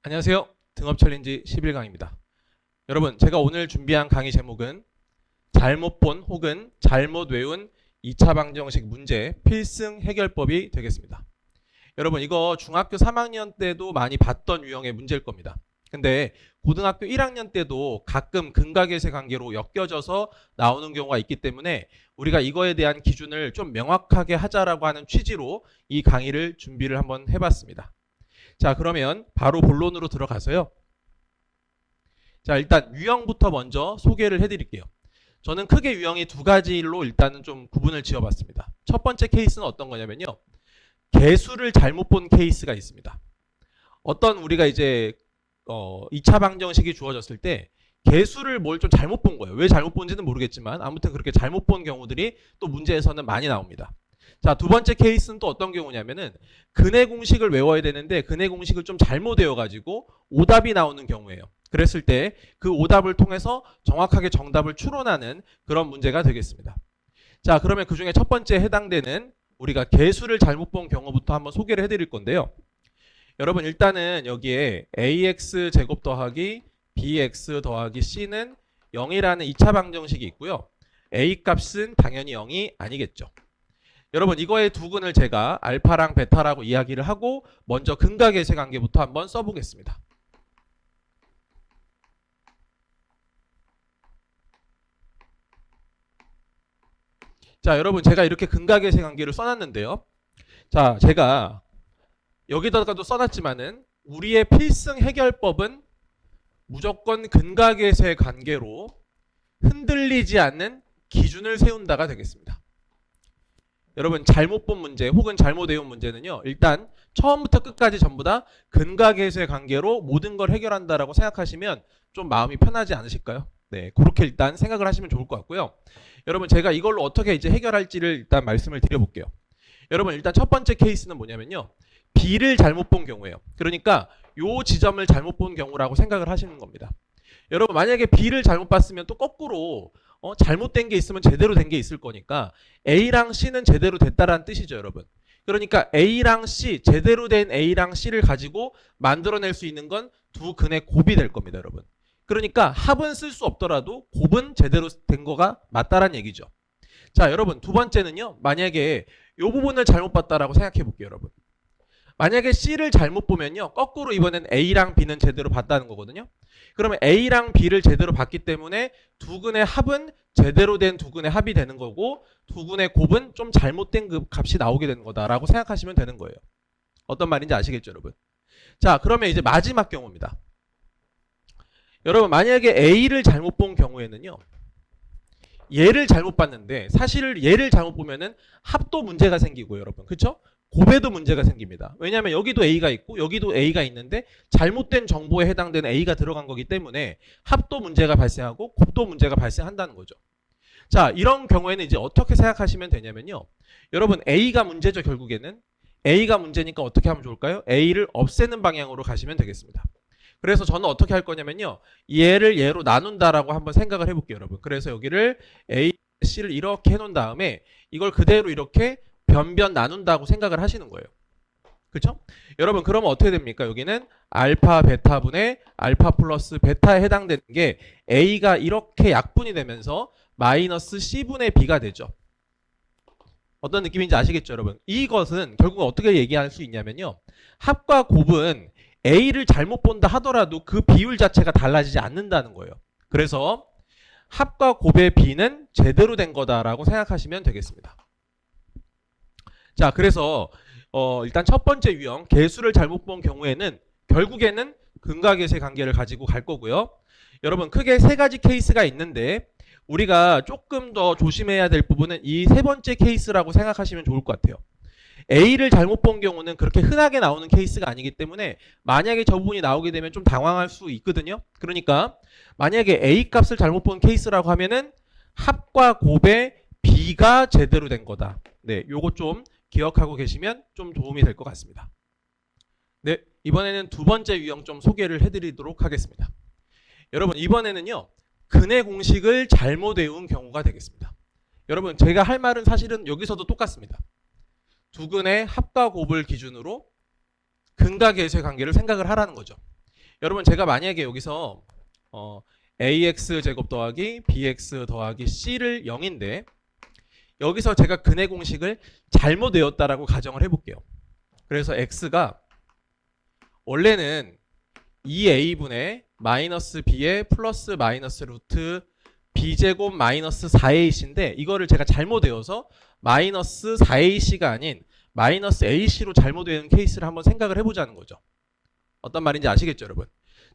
안녕하세요. 등업 챌린지 11강입니다. 여러분, 제가 오늘 준비한 강의 제목은 잘못 본 혹은 잘못 외운 2차 방정식 문제 필승 해결법이 되겠습니다. 여러분, 이거 중학교 3학년 때도 많이 봤던 유형의 문제일 겁니다. 근데 고등학교 1학년 때도 가끔 근각계세 관계로 엮여져서 나오는 경우가 있기 때문에 우리가 이거에 대한 기준을 좀 명확하게 하자라고 하는 취지로 이 강의를 준비를 한번 해봤습니다. 자, 그러면 바로 본론으로 들어가서요. 자, 일단 유형부터 먼저 소개를 해드릴게요. 저는 크게 유형이 두 가지로 일단은 좀 구분을 지어봤습니다. 첫 번째 케이스는 어떤 거냐면요. 개수를 잘못 본 케이스가 있습니다. 어떤 우리가 이제 2차 방정식이 주어졌을 때 개수를 뭘 좀 잘못 본 거예요. 왜 잘못 본지는 모르겠지만 아무튼 그렇게 잘못 본 경우들이 또 문제에서는 많이 나옵니다. 자, 두 번째 케이스는 또 어떤 경우냐면은 근해 공식을 외워야 되는데 근해 공식을 좀 잘못 외워가지고 오답이 나오는 경우예요. 그랬을 때 그 오답을 통해서 정확하게 정답을 추론하는 그런 문제가 되겠습니다. 자, 그러면 그 중에 첫 번째 해당되는 우리가 개수를 잘못 본 경우부터 한번 소개를 해드릴 건데요. 여러분, 일단은 여기에 ax 제곱 더하기 bx 더하기 c는 0이라는 2차 방정식이 있고요. a 값은 당연히 0이 아니겠죠. 여러분, 이거의 두근을 제가 알파랑 베타라고 이야기를 하고 먼저 근각계세 관계부터 한번 써보겠습니다. 자, 여러분, 제가 이렇게 근각계세 관계를 써놨는데요. 자, 제가 여기다가도 써놨지만은 우리의 필승 해결법은 무조건 근각계세 관계로 흔들리지 않는 기준을 세운다가 되겠습니다. 여러분, 잘못 본 문제 혹은 잘못 외운 문제는요, 일단 처음부터 끝까지 전부 다 근각계세 관계로 모든 걸 해결한다라고 생각하시면 좀 마음이 편하지 않으실까요? 네, 그렇게 일단 생각을 하시면 좋을 것 같고요. 여러분, 제가 이걸로 어떻게 이제 해결할지를 일단 말씀을 드려볼게요. 여러분, 일단 첫 번째 케이스는 뭐냐면요, B를 잘못 본 경우예요. 그러니까 요 지점을 잘못 본 경우라고 생각을 하시는 겁니다. 여러분, 만약에 B를 잘못 봤으면 또 거꾸로 잘못된 게 있으면 제대로 된 게 있을 거니까 A랑 C는 제대로 됐다라는 뜻이죠, 여러분. 그러니까 A랑 C, 제대로 된 A랑 C를 가지고 만들어낼 수 있는 건 두 근의 곱이 될 겁니다, 여러분. 그러니까 합은 쓸 수 없더라도 곱은 제대로 된 거가 맞다라는 얘기죠. 자, 여러분, 두 번째는요, 만약에 이 부분을 잘못 봤다라고 생각해 볼게요, 여러분. 만약에 C를 잘못 보면요, 거꾸로 이번엔 A랑 B는 제대로 봤다는 거거든요. 그러면 A랑 B를 제대로 봤기 때문에 두 근의 합은 제대로 된 두 근의 합이 되는 거고, 두 근의 곱은 좀 잘못된 그 값이 나오게 되는 거다라고 생각하시면 되는 거예요. 어떤 말인지 아시겠죠, 여러분? 자, 그러면 이제 마지막 경우입니다. 여러분, 만약에 A를 잘못 본 경우에는요, 얘를 잘못 봤는데 사실 얘를 잘못 보면은 합도 문제가 생기고요, 여러분. 그렇죠? 곱에도 문제가 생깁니다. 왜냐하면 여기도 A가 있고 여기도 A가 있는데 잘못된 정보에 해당되는 A가 들어간 거기 때문에 합도 문제가 발생하고 곱도 문제가 발생한다는 거죠. 자, 이런 경우에는 이제 어떻게 생각하시면 되냐면요. 여러분, A가 문제죠, 결국에는. A가 문제니까 어떻게 하면 좋을까요? A를 없애는 방향으로 가시면 되겠습니다. 그래서 저는 어떻게 할 거냐면요, 얘를 얘로 나눈다라고 한번 생각을 해볼게요, 여러분. 그래서 여기를 A, C를 이렇게 해놓은 다음에 이걸 그대로 이렇게 변변 나눈다고 생각을 하시는 거예요. 그렇죠? 여러분, 그러면 어떻게 됩니까? 여기는 알파 베타분의 알파 플러스 베타에 해당되는 게 A가 이렇게 약분이 되면서 마이너스 C분의 B가 되죠. 어떤 느낌인지 아시겠죠, 여러분? 이것은 결국 어떻게 얘기할 수 있냐면요, 합과 곱은 A를 잘못 본다 하더라도 그 비율 자체가 달라지지 않는다는 거예요. 그래서 합과 곱의 B는 제대로 된 거다라고 생각하시면 되겠습니다. 자, 그래서 일단 첫 번째 유형, 개수를 잘못 본 경우에는 결국에는 근각계세 관계를 가지고 갈 거고요. 여러분, 크게 세 가지 케이스가 있는데 우리가 조금 더 조심해야 될 부분은 이 세 번째 케이스라고 생각하시면 좋을 것 같아요. A를 잘못 본 경우는 그렇게 흔하게 나오는 케이스가 아니기 때문에 만약에 저 부분이 나오게 되면 좀 당황할 수 있거든요. 그러니까 만약에 A 값을 잘못 본 케이스라고 하면은 합과 곱의 B가 제대로 된 거다. 네, 요거 좀 기억하고 계시면 좀 도움이 될 것 같습니다. 네, 이번에는 두 번째 유형 좀 소개를 해드리도록 하겠습니다. 여러분, 이번에는요, 근해 공식을 잘못 외운 경우가 되겠습니다. 여러분, 제가 할 말은 사실은 여기서도 똑같습니다. 두 근의 합과 곱을 기준으로 근각계수의 관계를 생각을 하라는 거죠. 여러분 제가 만약에 여기서 ax 제곱 더하기 bx 더하기 c를 0인데 여기서 제가 근해 공식을 잘못 외웠다라고 가정을 해볼게요. 그래서 x가 원래는 2a분의 마이너스 b의 플러스 마이너스 루트 b제곱 마이너스 4ac인데 이거를 제가 잘못 외워서 마이너스 4ac가 아닌 마이너스 ac로 잘못 외운 케이스를 한번 생각을 해보자는 거죠. 어떤 말인지 아시겠죠, 여러분?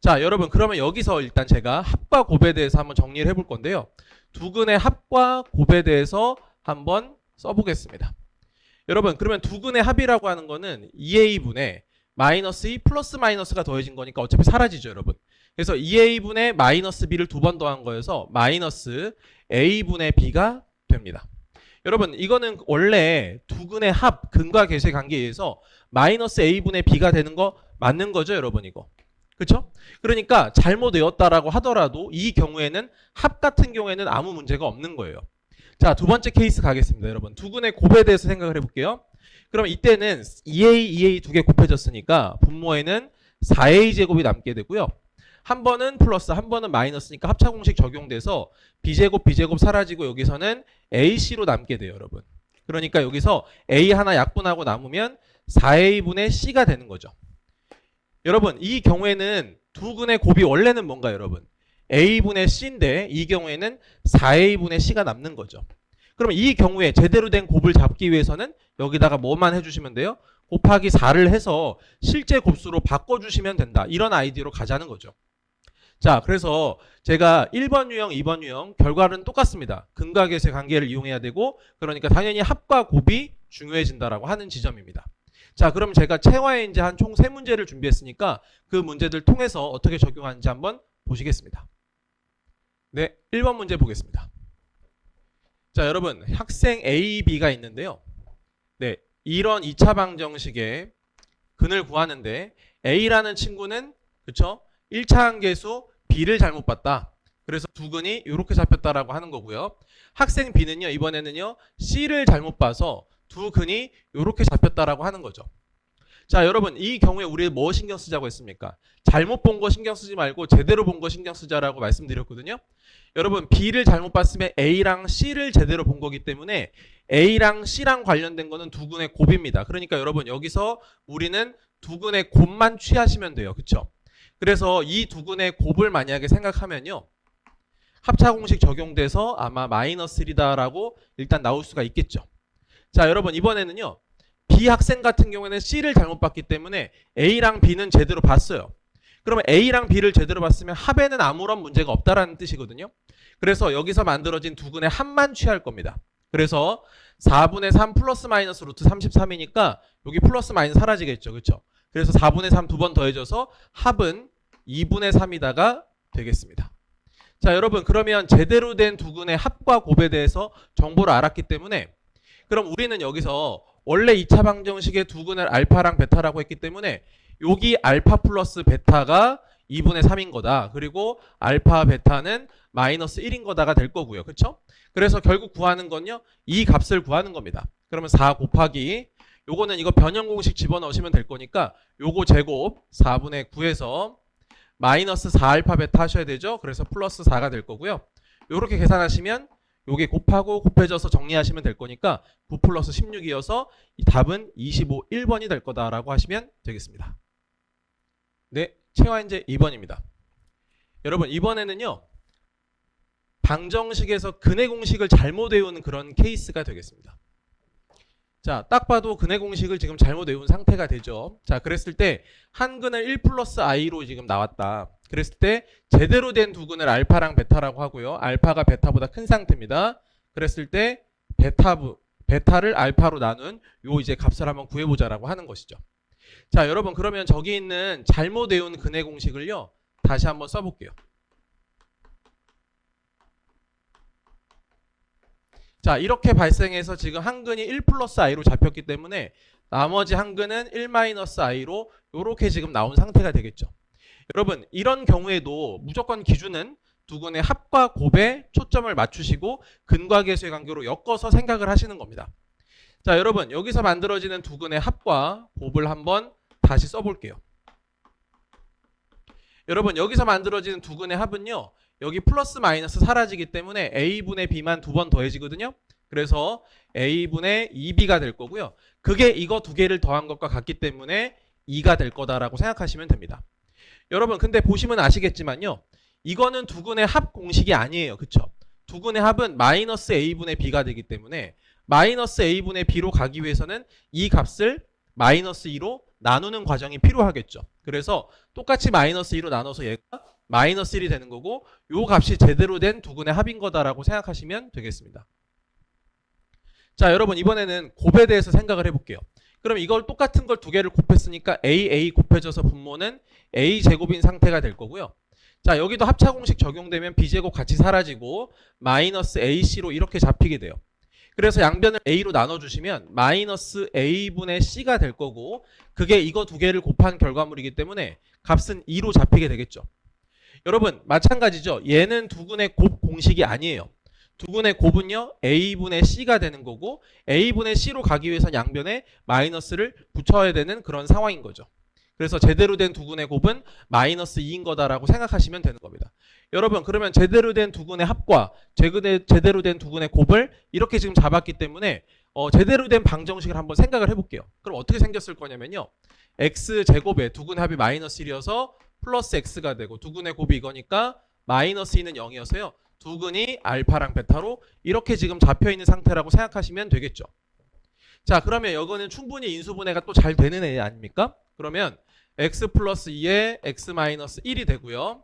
자, 여러분 그러면 여기서 일단 제가 합과 곱에 대해서 한번 정리를 해볼 건데요. 두 근의 합과 곱에 대해서 한번 써보겠습니다. 여러분 그러면 두 근의 합이라고 하는 거는 2a분의 마이너스 2 플러스 마이너스가 더해진 거니까 어차피 사라지죠, 여러분. 그래서 2a분의 마이너스 b를 두 번 더한 거여서 마이너스 a분의 b가 됩니다. 여러분 이거는 원래 두 근의 합, 근과 계수의 관계에 의해서 마이너스 a분의 b가 되는 거 맞는 거죠, 여러분 이거. 그렇죠? 그러니까 잘못 외웠다라고 하더라도 이 경우에는 합 같은 경우에는 아무 문제가 없는 거예요. 자, 두 번째 케이스 가겠습니다, 여러분. 두 근의 곱에 대해서 생각을 해볼게요. 그럼 이때는 2a, 2a 두 개 곱해졌으니까 분모에는 4a 제곱이 남게 되고요. 한 번은 플러스, 한 번은 마이너스니까 합차 공식 적용돼서 b제곱, b제곱 사라지고 여기서는 ac로 남게 돼요, 여러분. 그러니까 여기서 a 하나 약분하고 남으면 4a분의 c가 되는 거죠. 여러분 이 경우에는 두 근의 곱이 원래는 뭔가 여러분? a분의 c인데 이 경우에는 4a분의 c가 남는 거죠. 그럼 이 경우에 제대로 된 곱을 잡기 위해서는 여기다가 뭐만 해주시면 돼요? 곱하기 4를 해서 실제 곱수로 바꿔주시면 된다. 이런 아이디어로 가자는 거죠. 자, 그래서 제가 1번 유형, 2번 유형 결과는 똑같습니다. 근과 계수의 관계를 이용해야 되고 그러니까 당연히 합과 곱이 중요해진다라고 하는 지점입니다. 자, 그럼 제가 체화에 이제 한 총 3문제를 준비했으니까 그 문제들 통해서 어떻게 적용하는지 한번 보시겠습니다. 네, 1번 문제 보겠습니다. 자, 여러분 학생 A, B가 있는데요. 네, 이런 2차 방정식의 근을 구하는데 A라는 친구는 그쵸? 1차 함계수 B를 잘못 봤다. 그래서 두 근이 이렇게 잡혔다라고 하는 거고요. 학생 B는요, 이번에는요 C를 잘못 봐서 두 근이 이렇게 잡혔다라고 하는 거죠. 자, 여러분 이 경우에 우리 뭐 신경 쓰자고 했습니까? 잘못 본 거 신경 쓰지 말고 제대로 본 거 신경 쓰자라고 말씀드렸거든요. 여러분 B를 잘못 봤으면 A랑 C를 제대로 본 거기 때문에 A랑 C랑 관련된 거는 두 근의 곱입니다. 그러니까 여러분 여기서 우리는 두 근의 곱만 취하시면 돼요. 그쵸? 그래서 이 두 근의 곱을 만약에 생각하면요. 합차 공식 적용돼서 아마 마이너스 1이다라고 일단 나올 수가 있겠죠. 자, 여러분 이번에는요. B 학생 같은 경우에는 C를 잘못 봤기 때문에 A랑 B는 제대로 봤어요. 그러면 A랑 B를 제대로 봤으면 합에는 아무런 문제가 없다라는 뜻이거든요. 그래서 여기서 만들어진 두 근의 합만 취할 겁니다. 그래서 4분의 3 플러스 마이너스 루트 33이니까 여기 플러스 마이너스 사라지겠죠. 그렇죠? 그래서 4분의 3 두 번 더해져서 합은 2분의 3이다가 되겠습니다. 자, 여러분 그러면 제대로 된 두 근의 합과 곱에 대해서 정보를 알았기 때문에 그럼 우리는 여기서 원래 2차 방정식의 두 근을 알파랑 베타라고 했기 때문에 여기 알파 플러스 베타가 2분의 3인 거다. 그리고 알파 베타는 마이너스 1인 거다가 될 거고요. 그렇죠? 그래서 결국 구하는 건요. 이 값을 구하는 겁니다. 그러면 4 곱하기 요거는 이거 변형 공식 집어넣으시면 될 거니까 요거 제곱 4분의 9에서 마이너스 4 알파 베타 하셔야 되죠. 그래서 플러스 4가 될 거고요. 요렇게 계산하시면 요게 곱하고 곱해져서 정리하시면 될 거니까 9 플러스 16이어서 이 답은 25, 1번이 될 거다라고 하시면 되겠습니다. 네, 체화인제 2번입니다. 여러분 이번에는요. 방정식에서 근해 공식을 잘못 외우는 그런 케이스가 되겠습니다. 자, 딱 봐도 근해 공식을 지금 잘못 외운 상태가 되죠. 자, 그랬을 때 한 근을 1 플러스 i로 지금 나왔다. 그랬을 때 제대로 된 두 근을 알파랑 베타라고 하고요. 알파가 베타보다 큰 상태입니다. 그랬을 때 베타를 알파로 나눈 요 이제 값을 한번 구해보자라고 하는 것이죠. 자, 여러분 그러면 저기 있는 잘못 외운 근해 공식을요. 다시 한번 써볼게요. 자, 이렇게 발생해서 지금 한 근이 1 플러스 i로 잡혔기 때문에 나머지 한 근은 1 마이너스 i로 이렇게 지금 나온 상태가 되겠죠. 여러분 이런 경우에도 무조건 기준은 두 근의 합과 곱에 초점을 맞추시고 근과 계수의 관계로 엮어서 생각을 하시는 겁니다. 자, 여러분 여기서 만들어지는 두 근의 합과 곱을 한번 다시 써볼게요. 여러분 여기서 만들어지는 두근의 합은요. 여기 플러스 마이너스 사라지기 때문에 a분의 b만 두 번 더해지거든요. 그래서 a분의 2b가 될 거고요. 그게 이거 두 개를 더한 것과 같기 때문에 2가 될 거다라고 생각하시면 됩니다. 여러분 근데 보시면 아시겠지만요. 이거는 두근의 합 공식이 아니에요. 그쵸? 두근의 합은 마이너스 a분의 b가 되기 때문에 마이너스 a분의 b로 가기 위해서는 이 값을 마이너스 2로 나누는 과정이 필요하겠죠. 그래서 똑같이 마이너스 2로 나눠서 얘가 마이너스 1이 되는 거고 요 값이 제대로 된 두근의 합인 거다라고 생각하시면 되겠습니다. 자, 여러분 이번에는 곱에 대해서 생각을 해볼게요. 그럼 이걸 똑같은 걸 두 개를 곱했으니까 a 곱해져서 분모는 a제곱인 상태가 될 거고요. 자, 여기도 합차 공식 적용되면 b제곱 같이 사라지고 마이너스 ac로 이렇게 잡히게 돼요. 그래서 양변을 a로 나눠주시면 마이너스 a분의 c가 될 거고 그게 이거 두 개를 곱한 결과물이기 때문에 값은 2로 잡히게 되겠죠. 여러분 마찬가지죠. 얘는 두근의 곱 공식이 아니에요. 두근의 곱은요 a분의 c가 되는 거고 a분의 c로 가기 위해서 양변에 마이너스를 붙여야 되는 그런 상황인 거죠. 그래서 제대로 된 두근의 곱은 마이너스 2인 거다라고 생각하시면 되는 겁니다. 여러분 그러면 제대로 된 두근의 합과 제대로 된 두근의 곱을 이렇게 지금 잡았기 때문에 제대로 된 방정식을 한번 생각을 해볼게요. 그럼 어떻게 생겼을 거냐면요. x제곱에 두근의 합이 마이너스 1이어서 플러스 x가 되고 두근의 곱이 이거니까 마이너스 2는 0이어서요. 두근이 알파랑 베타로 이렇게 지금 잡혀있는 상태라고 생각하시면 되겠죠. 자 그러면 이거는 충분히 인수분해가 또 잘 되는 애 아닙니까? 그러면 x 플러스 2에 x 마이너스 1이 되고요.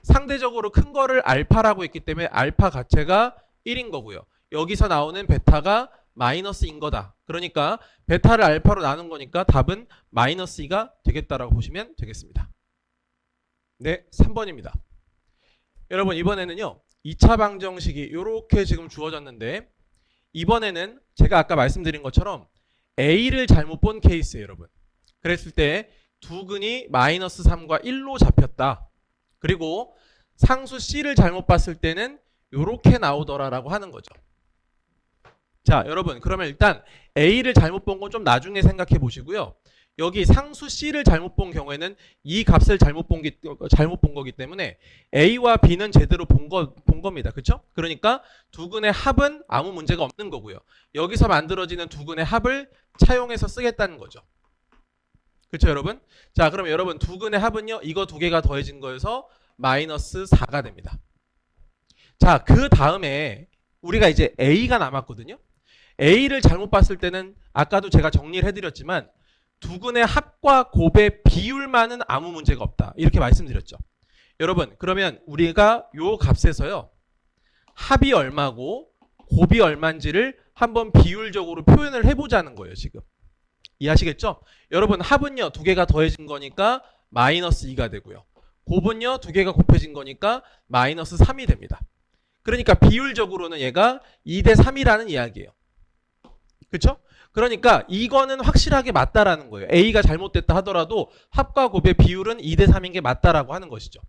상대적으로 큰 거를 알파라고 했기 때문에 알파 가체가 1인 거고요. 여기서 나오는 베타가 마이너스인 거다. 그러니까 베타를 알파로 나눈 거니까 답은 마이너스 2가 되겠다라고 보시면 되겠습니다. 네, 3번입니다. 여러분 이번에는요. 2차 방정식이 이렇게 지금 주어졌는데 이번에는 제가 아까 말씀드린 것처럼 A를 잘못 본 케이스예요. 여러분. 그랬을 때 두근이 마이너스 3과 1로 잡혔다. 그리고 상수 C를 잘못 봤을 때는 이렇게 나오더라라고 하는 거죠. 자 여러분 그러면 일단 A를 잘못 본 건 좀 나중에 생각해 보시고요. 여기 상수 C를 잘못 본 경우에는 이 값을 잘못 본 거기 때문에 A와 B는 제대로 본 겁니다. 그렇죠? 그러니까 두근의 합은 아무 문제가 없는 거고요. 여기서 만들어지는 두근의 합을 차용해서 쓰겠다는 거죠. 그렇죠 여러분? 자 그럼 여러분 두근의 합은요. 이거 두 개가 더해진 거여서 마이너스 4가 됩니다. 자 그 다음에 우리가 이제 A가 남았거든요. A를 잘못 봤을 때는 아까도 제가 정리를 해드렸지만 두근의 합과 곱의 비율만은 아무 문제가 없다. 이렇게 말씀드렸죠. 여러분 그러면 우리가 요 값에서요. 합이 얼마고 곱이 얼마인지를 한번 비율적으로 표현을 해보자는 거예요. 지금. 이해하시겠죠? 여러분 합은요. 두 개가 더해진 거니까 마이너스 2가 되고요. 곱은요. 두 개가 곱해진 거니까 마이너스 3이 됩니다. 그러니까 비율적으로는 얘가 2대 3이라는 이야기예요. 그렇죠? 그러니까 이거는 확실하게 맞다라는 거예요. A가 잘못됐다 하더라도 합과 곱의 비율은 2대 3인 게 맞다라고 하는 것이죠.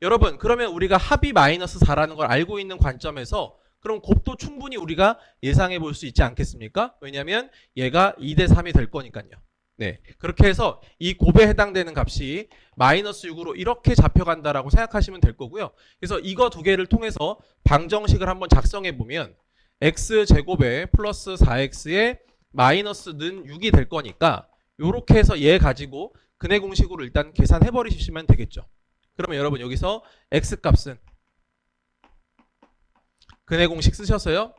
여러분 그러면 우리가 합이 마이너스 4라는 걸 알고 있는 관점에서 그럼 곱도 충분히 우리가 예상해 볼 수 있지 않겠습니까? 왜냐하면 얘가 2대 3이 될 거니까요. 네, 그렇게 해서 이 곱에 해당되는 값이 마이너스 6으로 이렇게 잡혀간다라고 생각하시면 될 거고요. 그래서 이거 두 개를 통해서 방정식을 한번 작성해 보면 x제곱에 플러스 4x에 마이너스는 6이 될 거니까 이렇게 해서 얘 가지고 근해 공식으로 일단 계산해 버리시면 되겠죠. 그러면 여러분 여기서 x값은 근해 공식 쓰셔서요.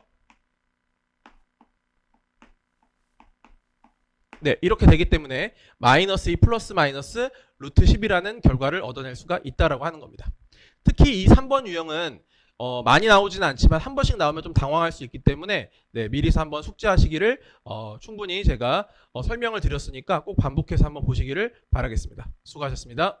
네, 이렇게 되기 때문에 마이너스 2 플러스 마이너스 루트 10이라는 결과를 얻어낼 수가 있다라고 하는 겁니다. 특히 이 3번 유형은 많이 나오지는 않지만 한 번씩 나오면 좀 당황할 수 있기 때문에 네, 미리서 한번 숙지하시기를 충분히 제가 설명을 드렸으니까 꼭 반복해서 한번 보시기를 바라겠습니다. 수고하셨습니다.